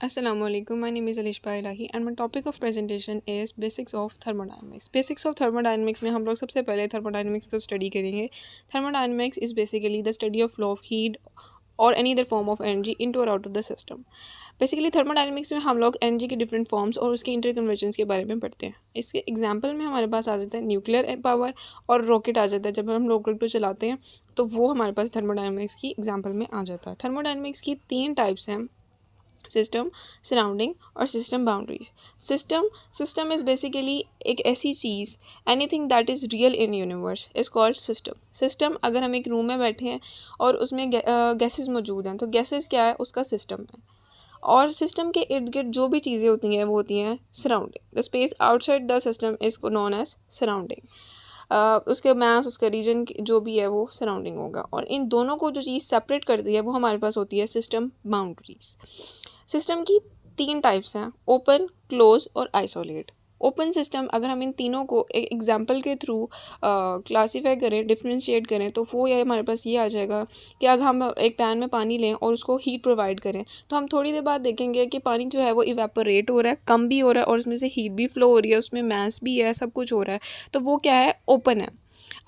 Assalamualaikum. My name is Alishba Ilahi and my topic of presentation is basics of thermodynamics. Basics of thermodynamics में हम लोग सबसे पहले thermodynamics को study करेंगे. Thermodynamics is basically the study of flow of heat or any other form of energy into or out of the system. Basically thermodynamics में हम लोग एनर्जी के डिफरेंट फॉर्म्स और उसके इंटर कन्वर्जन्स के बारे में पढ़ते हैं. इसके एग्जांपल में हमारे पास आ जाता है न्यूक्लियर पावर और रॉकेट आ जाता है. जब हम रॉकेट को चलाते हैं तो वो हमारे पास थर्मोडायनेमिक्स की एग्जांपल में आ जाता है. थर्मोडायनेमिक्स की 3 टाइप्स हैं: सिस्टम, सराउंडिंग और system boundaries. System is basically एक ऐसी चीज़, anything that is real in universe is called system. अगर हम एक रूम में बैठे हैं और उसमें गैसेस मौजूद हैं तो गैसेस क्या है, उसका सिस्टम है. और सिस्टम के इर्द गिर्द जो भी चीज़ें होती हैं वो होती हैं surrounding. The space outside the system is known as surrounding. उसके मास, उसका रीजन जो भी है वो सराउंडिंग होगा. और इन दोनों को जो चीज़ सेपरेट करती है वो हमारे पास होती है सिस्टम बाउंड्रीज. सिस्टम की 3 टाइप्स हैं: ओपन, क्लोज और आइसोलेट. ओपन सिस्टम, अगर हम इन तीनों को एक एग्जांपल के थ्रू क्लासीफाई करें, डिफ्रेंशिएट करें, तो वो ये हमारे पास ये आ जाएगा कि अगर हम एक पैन में पानी लें और उसको हीट प्रोवाइड करें तो हम थोड़ी देर बाद देखेंगे कि पानी जो है वो इवेपोरेट हो रहा है, कम भी हो रहा है और उसमें से हीट भी फ्लो हो रही है, उसमें मास भी है, सब कुछ हो रहा है. तो वो क्या है, ओपन है.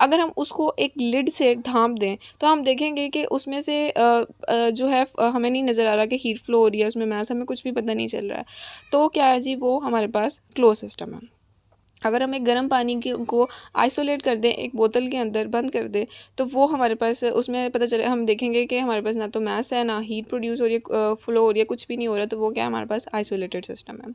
अगर हम उसको एक लिड से ढाँप दें तो हम देखेंगे कि उसमें से जो है हमें नहीं नज़र आ रहा कि हीट फ्लो हो रही है, उसमें मास, हमें कुछ भी पता नहीं चल रहा है. तो क्या है जी, वो हमारे पास क्लोज सिस्टम है. अगर हम एक गर्म पानी को आइसोलेट कर दें, एक बोतल के अंदर बंद कर दें, तो वो हमारे पास उसमें पता चले, हम देखेंगे कि हमारे पास ना तो मास है, ना हीट प्रोड्यूस हो रही है, फ्लो हो रही है, कुछ भी नहीं हो रहा. तो वो क्या है, हमारे पास आइसोलेटेड सिस्टम है.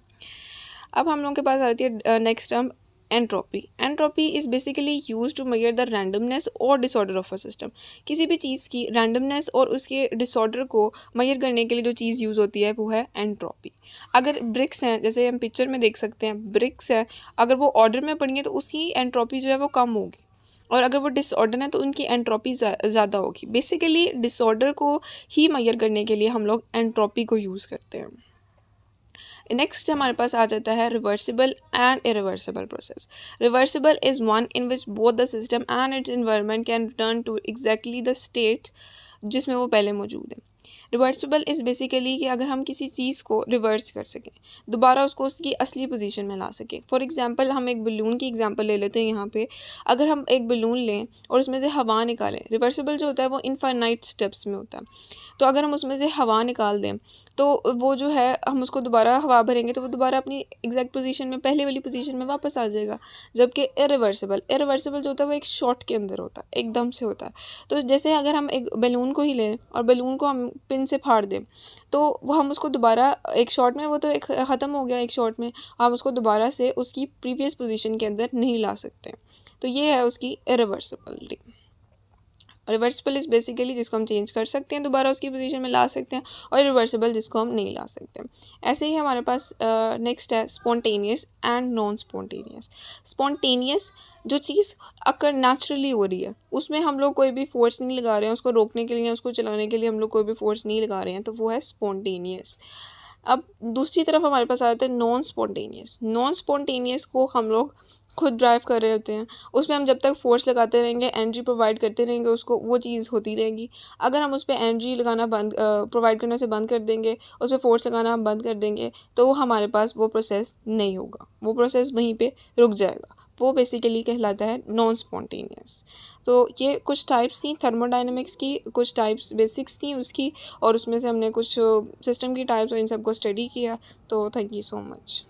अब हम लोगों के पास आती है next term, entropy. Entropy is basically use to measure the randomness और डिसऑर्डर ऑफ अ सिस्टम. किसी भी चीज़ की रैंडमनेस और उसके डिसऑर्डर को मेजर करने के लिए जो चीज़ यूज़ होती है वो है एंट्रोपी. अगर ब्रिक्स हैं, जैसे हम पिक्चर में देख सकते हैं, ब्रिक्स हैं, अगर वो ऑर्डर में पड़ी हैं तो उसकी एंट्रोपी जो है वो कम होगी, और अगर वो डिसऑर्डर है तो उनकी एंट्रोपी ज़्यादा होगी. बेसिकली डिसऑर्डर को ही मेजर करने के लिए हम लोग एंट्रोपी को यूज़ करते हैं. नेक्स्ट हमारे पास आ जाता है reversible and irreversible process. Reversible is one in which both the system and its environment can return to exactly the states जिसमें वो पहले मौजूद है. रिवर्सिबल इज़ बेसिकली कि अगर हम किसी चीज़ को रिवर्स कर सकें, दोबारा उसको उसकी असली पोजीशन में ला सकें. फॉर एग्जांपल हम एक बलून की एग्जांपल ले लेते हैं यहाँ पे. अगर हम एक बलून लें और उसमें से हवा निकालें, रिवर्सिबल जो होता है वो इनफाइनाइट स्टेप्स में होता है. तो अगर हम उसमें से हवा निकाल दें तो वो जो है, हम उसको दोबारा हवा भरेंगे तो वो दोबारा अपनी एग्जैक्ट पोजीशन में, पहले वाली पोजीशन में वापस आ जाएगा. जबकि इरिवर्सिबल जो होता है वो एक शॉट के अंदर होता है, एकदम से होता है. तो जैसे अगर हम एक बैलून को ही लें और बैलून को हम पिन से फाड़ दें तो वो हम उसको दोबारा एक शॉट में, वो तो एक ख़त्म हो गया एक शॉट में, हम उसको दोबारा से उसकी प्रीवियस पोजीशन के अंदर नहीं ला सकते. तो ये है उसकी इरिवर्सिबिलिटी. रिवर्सिबल इज़ बेसिकली जिसको हम चेंज कर सकते हैं, दोबारा उसकी पोजीशन में ला सकते हैं, और रिवर्सिबल जिसको हम नहीं ला सकते. ऐसे ही हमारे पास नेक्स्ट है spontaneous and non spontaneous. Spontaneous जो चीज़ अगर नेचुरली हो रही है, उसमें हम लोग कोई भी फोर्स नहीं लगा रहे हैं, उसको रोकने के लिए या उसको चलाने के लिए हम लोग कोई भी फोर्स नहीं लगा रहे हैं, तो वो है स्पॉन्टेनियस. अब दूसरी तरफ हमारे पास आ जाता है नॉन स्पॉन्टेनियस. नॉन स्पॉन्टेनियस को हम लोग खुद ड्राइव कर रहे होते हैं, उसमें हम जब तक फोर्स लगाते रहेंगे, एनर्जी प्रोवाइड करते रहेंगे, उसको वो चीज़ होती रहेगी. अगर हम उस पर एनर्जी लगाना प्रोवाइड करने से बंद कर देंगे, उस पर फोर्स लगाना हम बंद कर देंगे, तो वो हमारे पास वो प्रोसेस नहीं होगा, वो प्रोसेस वहीं पे रुक जाएगा. वो बेसिकली कहलाता है नॉन स्पॉन्टेनियस. तो ये कुछ टाइप्स थी थर्मोडाइनमिक्स की, कुछ टाइप्स बेसिक्स थी उसकी, और उसमें से हमने कुछ सिस्टम की टाइप्स और इन सब को स्टडी किया. तो थैंक यू सो मच.